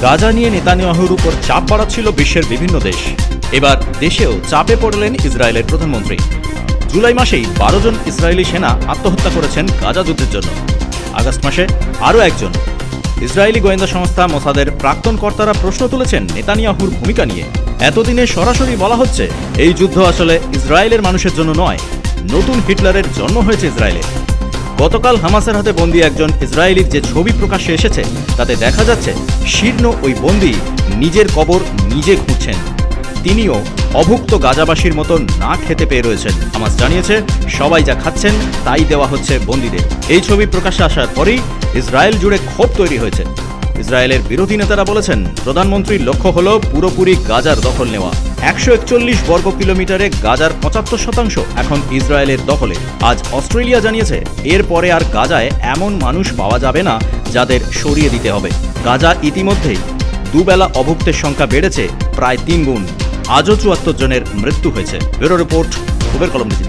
গাজা নিয়ে নেতানিয়াহুর উপর চাপ বাড়াচ্ছিল বিশ্বের বিভিন্ন দেশ। এবার দেশেও চাপে পড়লেন ইসরায়েলের প্রধানমন্ত্রী। জুলাই মাসেই 12 জন ইসরায়েলি সেনা আত্মহত্যা করেছেন গাজা যুদ্ধের জন্য। আগস্ট মাসে আরও একজন। ইসরায়েলি গোয়েন্দা সংস্থা মোসাদের প্রাক্তন কর্তারা প্রশ্ন তুলেছেন নেতানিয়াহুর ভূমিকা নিয়ে। এতদিনে সরাসরি বলা হচ্ছে এই যুদ্ধ আসলে ইসরায়েলের মানুষের জন্য নয়, নতুন হিটলারের জন্ম হয়েছে ইসরায়েলে। গতকাল হামাসের হাতে বন্দী একজন ইসরায়েলির যে ছবি প্রকাশ্যে এসেছে তাতে দেখা যাচ্ছে শীর্ণ ওই বন্দী নিজের কবর নিজে খুঁড়ছেন। তিনিও অভুক্ত গাজাবাসীর মতন না খেতে পেয়ে রয়েছেন। হামাস জানিয়েছে সবাই যা খাচ্ছেন তাই দেওয়া হচ্ছে বন্দীদের। এই ছবি প্রকাশ্যে আসার পরেই ইসরায়েল জুড়ে ক্ষোভ তৈরি হয়েছে। ইসরায়েলের বিরোধী নেতারা বলেছেন প্রধানমন্ত্রীর লক্ষ্য হল পুরোপুরি গাজার দখল নেওয়া। 141 বর্গ কিলোমিটারে গাজার 75% এখন ইসরায়েলের দখলে। আজ অস্ট্রেলিয়া জানিয়েছে এরপরে আর গাজায় এমন মানুষ পাওয়া যাবে না যাদের সরিয়ে দিতে হবে। গাজা ইতিমধ্যেই দুবেলা অভুক্তের সংখ্যা বেড়েছে প্রায় 3 গুণ। আজও 74 জনের মৃত্যু হয়েছে। ব্যুরো রিপোর্ট, খবরের কলম ডিজিটাল।